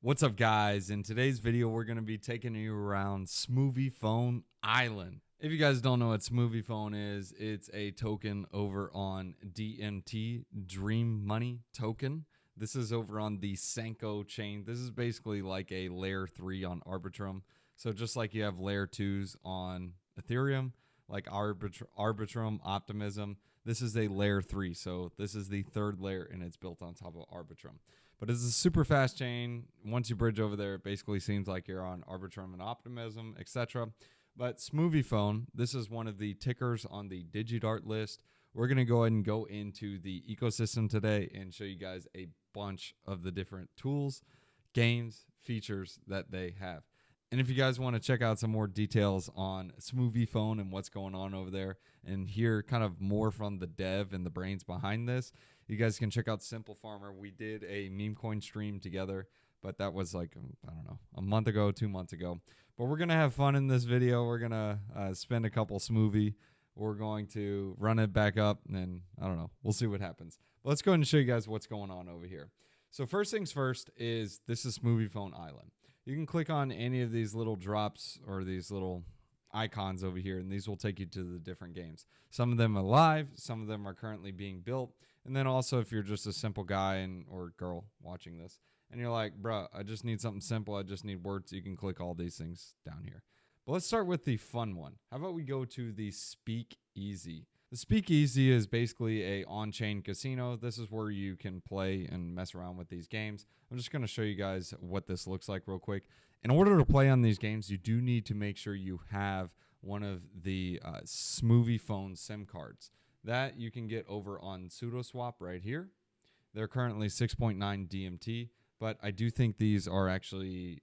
What's up, guys? In today's video, we're going to be taking you around Smoovie Phone Island. If you guys don't know what Smoovie Phone is, it's a token over on DMT, Dream Money Token. This is over on the Senko chain. This is basically like a layer 3 on Arbitrum. So just like you have layer 2s on Ethereum, like Arbitrum, Optimism, this is a layer 3. So this is the third layer and it's built on top of Arbitrum. But it's a super fast chain. Once you bridge over there, it basically seems like you're on Arbitrum and Optimism, etc. But Smoovie Phone, this is one of the tickers on the DigiDart list. We're going to go ahead and go into the ecosystem today and show you guys a bunch of the different tools, games, features that they have. And if you guys want to check out some more details on Smoovie Phone and what's going on over there and hear kind of more from the dev and the brains behind this, you guys can check out Simple Farmer. We did a meme coin stream together, but that was like, I don't know, a month ago, 2 months ago. But we're going to have fun in this video. We're going to spend a couple Smoovie. We're going to run it back up and I don't know. We'll see what happens. But let's go ahead and show you guys what's going on over here. So first things first is this is Smoovie Phone Island. You can click on any of these little drops or these little icons over here, and these will take you to the different games. Some of them are live, some of them are currently being built. And then also if you're just a simple guy or girl watching this, and you're like, bruh, I just need something simple, I just need words, you can click all these things down here. But let's start with the fun one. How about we go to the Speakeasy? The Speakeasy is basically a on-chain casino. This is where you can play and mess around with these games. I'm just going to show you guys what this looks like real quick. In order to play on these games, you do need to make sure you have one of the Smoovie Phone SIM cards. That you can get over on SudoSwap right here. They're currently 6.9 DMT, but I do think these are actually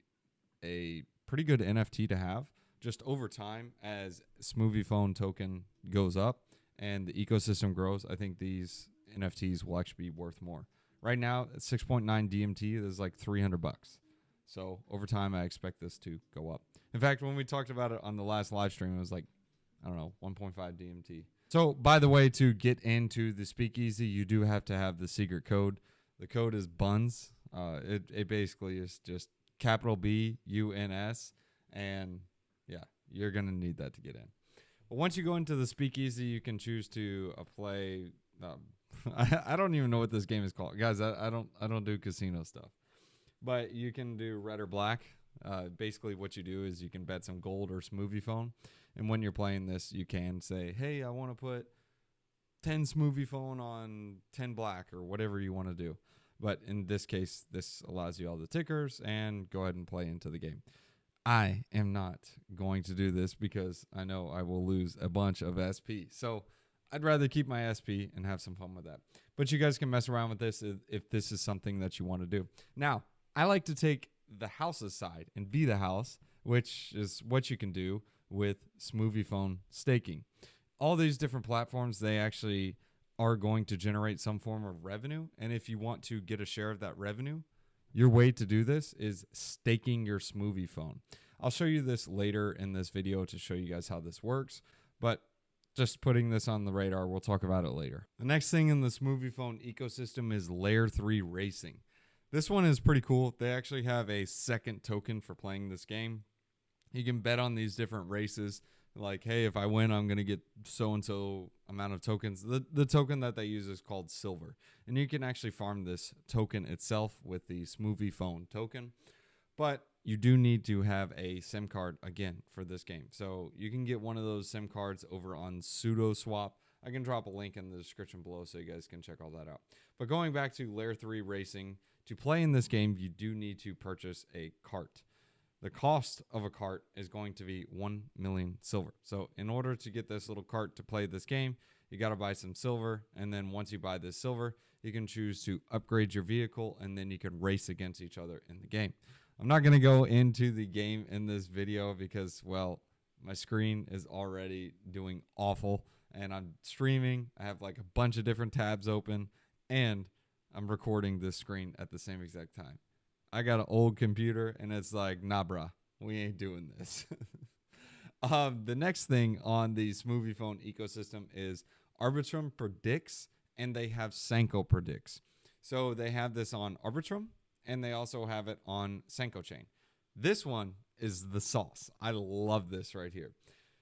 a pretty good NFT to have. Just over time, as Smoovie Phone token goes up and the ecosystem grows, I think these NFTs will actually be worth more. Right now, at 6.9 DMT, this is like $300. So over time, I expect this to go up. In fact, when we talked about it on the last live stream, it was like, I don't know, 1.5 DMT. So by the way, to get into the Speakeasy, you do have to have the secret code. The code is BUNS. It basically is just capital BUNS, and yeah, you're gonna need that to get in. But once you go into the Speakeasy, you can choose to play. I don't even know what this game is called, guys. I don't do casino stuff, but you can do red or black. Basically, what you do is you can bet some gold or Smoovie Phone, and when you're playing this, you can say, "Hey, I want to put 10 Smoovie Phone on 10 black," or whatever you want to do. But in this case, this allows you all the tickers and go ahead and play into the game. I am not going to do this because I know I will lose a bunch of SP. So I'd rather keep my SP and have some fun with that. But you guys can mess around with this if this is something that you want to do. Now, I like to take the house's side and be the house, which is what you can do with Smoovie Phone staking. All these different platforms, they actually are going to generate some form of revenue. And if you want to get a share of that revenue, your way to do this is staking your Smoovie Phone. I'll show you this later in this video to show you guys how this works, but just putting this on the radar, we'll talk about it later. The next thing in the Smoovie Phone ecosystem is Layer 3 Racing. This one is pretty cool. They actually have a second token for playing this game. You can bet on these different races. Like, hey, if I win, I'm going to get so-and-so amount of tokens. The token that they use is called Silver. And you can actually farm this token itself with the Smoovie Phone token. But you do need to have a SIM card, again, for this game. So you can get one of those SIM cards over on SudoSwap. I can drop a link in the description below so you guys can check all that out. But going back to Layer 3 Racing, to play in this game, you do need to purchase a cart. The cost of a cart is going to be 1 million silver. So in order to get this little cart to play this game, you got to buy some silver. And then once you buy this silver, you can choose to upgrade your vehicle and then you can race against each other in the game. I'm not going to go into the game in this video because, well, my screen is already doing awful and I'm streaming. I have like a bunch of different tabs open and I'm recording this screen at the same exact time. I got an old computer and it's like, nah, bruh, we ain't doing this. The next thing on the Smoovie Phone ecosystem is Arbitrum Predicts and they have Senko Predicts. So they have this on Arbitrum and they also have it on Senko Chain. This one is the sauce. I love this right here.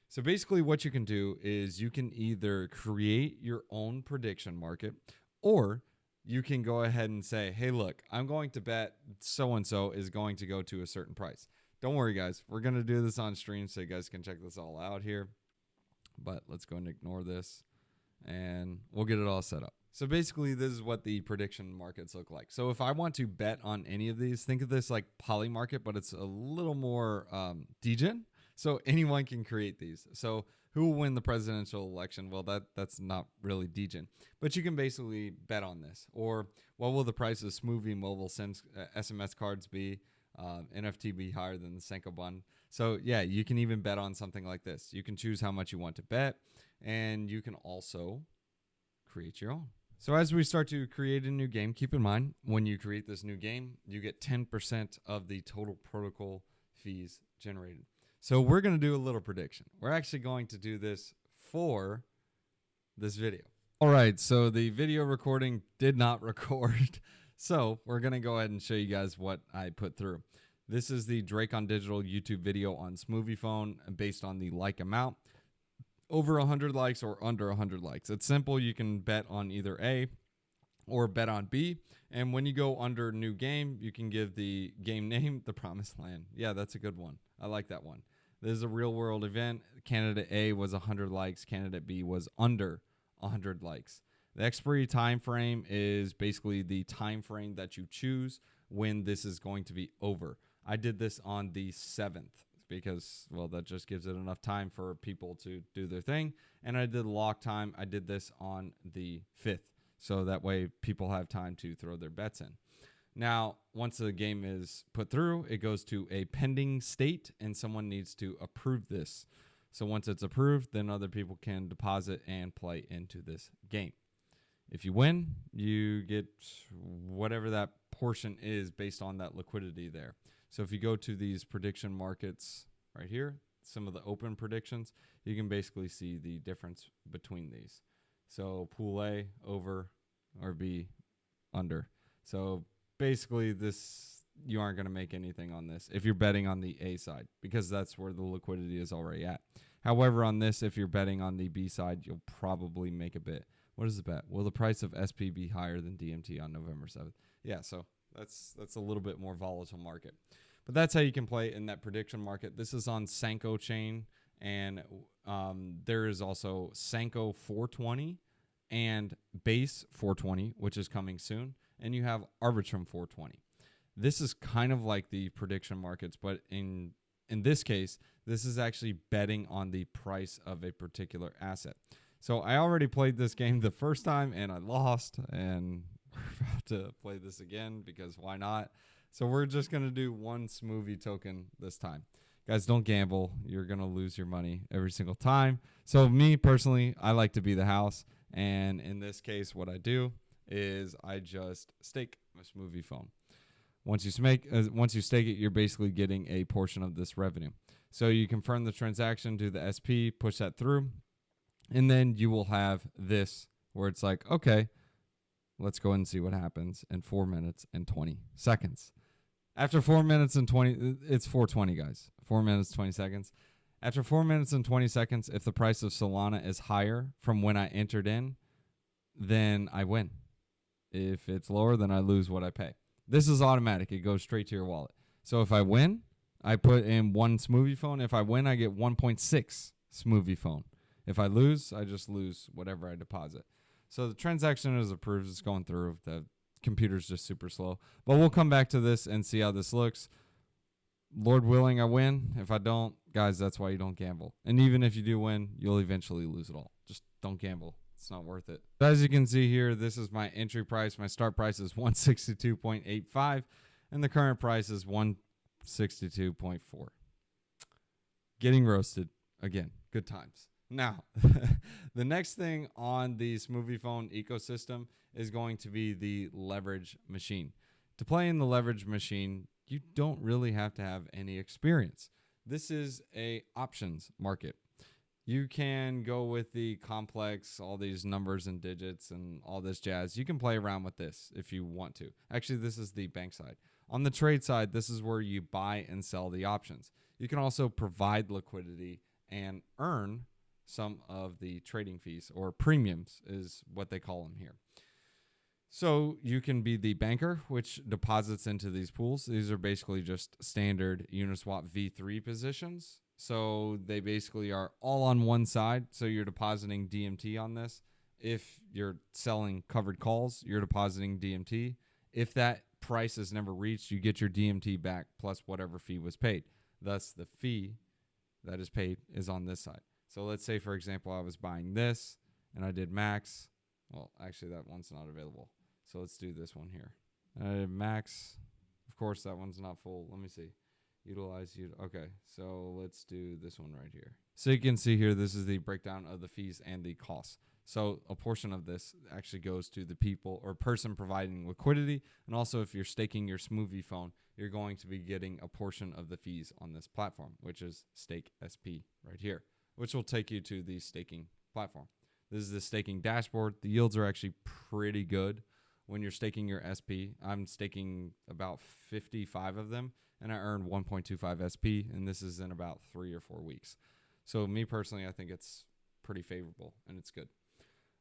So basically what you can do is you can either create your own prediction market, or you can go ahead and say, hey, look, I'm going to bet so-and-so is going to go to a certain price. Don't worry, guys. We're going to do this on stream so you guys can check this all out here. But let's go and ignore this, and we'll get it all set up. So basically, this is what the prediction markets look like. So if I want to bet on any of these, think of this like Poly Market, but it's a little more degen. So anyone can create these. So who will win the presidential election? Well, that's not really degen. But you can basically bet on this. Or what will the price of Smoovie mobile SMS cards be? NFT be higher than the Senko bond. So yeah, you can even bet on something like this. You can choose how much you want to bet, and you can also create your own. So as we start to create a new game, keep in mind, when you create this new game, you get 10% of the total protocol fees generated. So we're going to do a little prediction. We're actually going to do this for this video. All right, so the video recording did not record. So we're going to go ahead and show you guys what I put through. This is the Drake on Digital YouTube video on Smoovie phone based on the like amount. Over 100 likes or under 100 likes. It's simple. You can bet on either A or bet on B. And when you go under new game, you can give the game name The Promised Land. Yeah, that's a good one. I like that one. This is a real world event. Candidate A was 100 likes. Candidate B was under 100 likes. The expiry time frame is basically the time frame that you choose when this is going to be over. I did this on the 7th because, well, that just gives it enough time for people to do their thing. And I did lock time. I did this on the 5th. So that way people have time to throw their bets in. Now, once the game is put through, it goes to a pending state and someone needs to approve this. So once it's approved, then other people can deposit and play into this game. If you win, you get whatever that portion is based on that liquidity there. So if you go to these prediction markets right here, some of the open predictions, you can basically see the difference between these. So pool A, over, or B, under. So basically this, you aren't going to make anything on this if you're betting on the A side, because that's where the liquidity is already at. However, on this, if you're betting on the B side, you'll probably make a bit. What is the bet? Will the price of SP be higher than DMT on November 7th? Yeah, so that's a little bit more volatile market. But that's how you can play in that prediction market. This is on Senko Chain, and there is also Senko 420 and Base 420, which is coming soon, and you have Arbitrum 420. This is kind of like the prediction markets, but in this case, this is actually betting on the price of a particular asset. So I already played this game the first time and I lost, and we're about to play this again because why not? So we're just going to do one Smoovie token this time. Guys, don't gamble. You're going to lose your money every single time. So me personally, I like to be the house. And in this case, what I do is I just stake a Smoovie phone. Once you stake it, you're basically getting a portion of this revenue. So you confirm the transaction, do the SP, push that through. And then you will have this where it's like, okay, let's go and see what happens in 4 minutes and 20 seconds. After 4 minutes and 20, it's 420, guys. 4 minutes, 20 seconds. After 4 minutes and 20 seconds, if the price of Solana is higher from when I entered in, then I win. If it's lower, then I lose what I pay. This is automatic. It goes straight to your wallet. So if I win, I put in one Smoovie phone. If I win, I get 1.6 Smoovie phone. If I lose, I just lose whatever I deposit. So the transaction is approved. It's going through. The computer's just super slow. But we'll come back to this and see how this looks. Lord willing, I win. If I don't, guys, that's why you don't gamble. And even if you do win, you'll eventually lose it all. Just don't gamble. It's not worth it. As you can see here, this is my entry price. My start price is 162.85, and the current price is 162.4. Getting roasted again. Good times. Now, the next thing on the Smoovie phone ecosystem is going to be the leverage machine. To play in the leverage machine, you don't really have to have any experience. This is a options market. You can go with the complex, all these numbers and digits and all this jazz. You can play around with this if you want to. Actually, this is the bank side. On the trade side, this is where you buy and sell the options. You can also provide liquidity and earn some of the trading fees, or premiums is what they call them here. So you can be the banker, which deposits into these pools. These are basically just standard Uniswap V3 positions. So they basically are all on one side. So you're depositing DMT on this. If you're selling covered calls, you're depositing DMT. If that price is never reached, you get your DMT back plus whatever fee was paid. Thus, the fee that is paid is on this side. So let's say, for example, I was buying this and I did max. Well, actually, that one's not available. So let's do this one here. I did max. Of course, that one's not full. Let me see. Okay, so let's do this one right here. So you can see here, this is the breakdown of the fees and the costs. So a portion of this actually goes to the people or person providing liquidity. And also, if you're staking your Smoovie phone, you're going to be getting a portion of the fees on this platform, which is Stake SP right here, which will take you to the staking platform. This is the staking dashboard. The yields are actually pretty good when you're staking your SP. I'm staking about 55 of them, and I earn 1.25 SP, and this is in about 3 or 4 weeks. So me personally, I think it's pretty favorable, and it's good.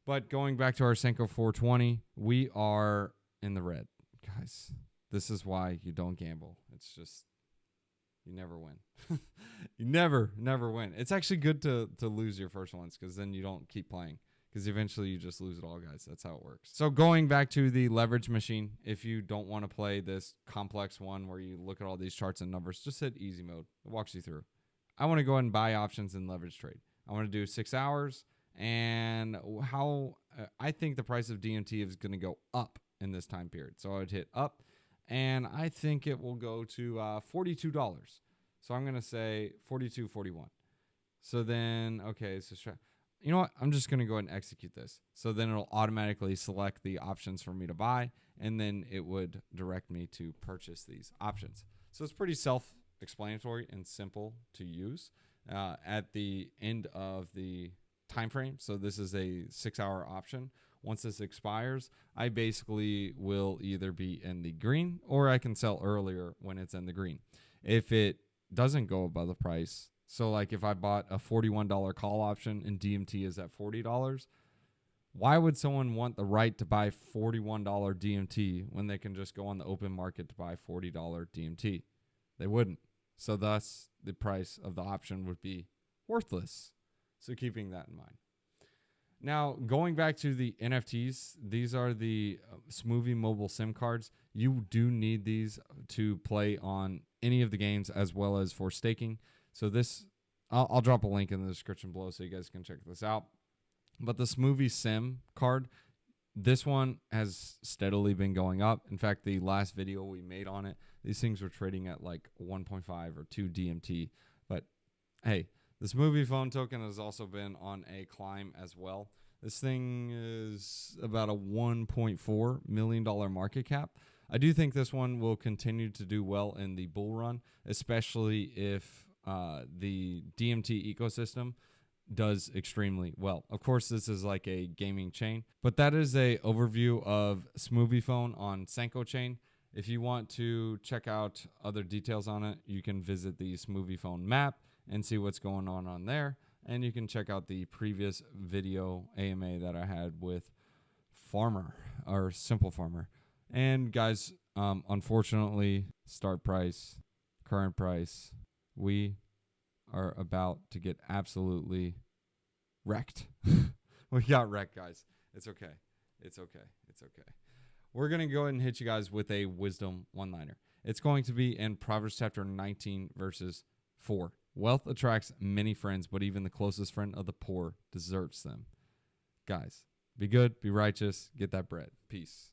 But going back to our Senko 420, we are in the red. Guys, this is why you don't gamble. It's just, you never win. You never win. It's actually good to lose your first ones, because then you don't keep playing. Because eventually you just lose it all, guys. That's how it works. So going back to the leverage machine, if you don't want to play this complex one where you look at all these charts and numbers, just hit easy mode. It walks you through. I want to go ahead and buy options and leverage trade. I want to do 6 hours, and how I think the price of DMT is going to go up in this time period. So I would hit up, and I think it will go to $42. So I'm going to say $42.41. So then, okay, so you know what? I'm just going to go ahead and execute this. So then it'll automatically select the options for me to buy, and then it would direct me to purchase these options. So it's pretty self-explanatory and simple to use. At the end of the time frame, so this is a 6-hour option. Once this expires, I basically will either be in the green, or I can sell earlier when it's in the green. If it doesn't go above the price, so like if I bought a $41 call option and DMT is at $40, why would someone want the right to buy $41 DMT when they can just go on the open market to buy $40 DMT? They wouldn't. So thus, the price of the option would be worthless. So keeping that in mind. Now, going back to the NFTs, these are the Smoovie mobile SIM cards. You do need these to play on any of the games as well as for staking. So this, I'll drop a link in the description below so you guys can check this out. But the Smoovie SIM card, this one has steadily been going up. In fact, the last video we made on it, these things were trading at like 1.5 or 2 DMT. But hey, the Smoovie phone token has also been on a climb as well. This thing is about a $1.4 million market cap. I do think this one will continue to do well in the bull run, especially if the DMT ecosystem does extremely well. Of course, this is like a gaming chain, but that is a overview of Smoovie phone on Senko chain. If you want to check out other details on it, you can visit the Smoovie phone map and see what's going on there. And you can check out the previous video AMA that I had with Farmer, or Simple Farmer. And guys, unfortunately, start price, current price, we are about to get absolutely wrecked. We got wrecked, guys. It's okay. It's okay. It's okay. We're going to go ahead and hit you guys with a wisdom one-liner. It's going to be in Proverbs chapter 19, verses 4. Wealth attracts many friends, but even the closest friend of the poor deserts them. Guys, be good, be righteous, get that bread. Peace.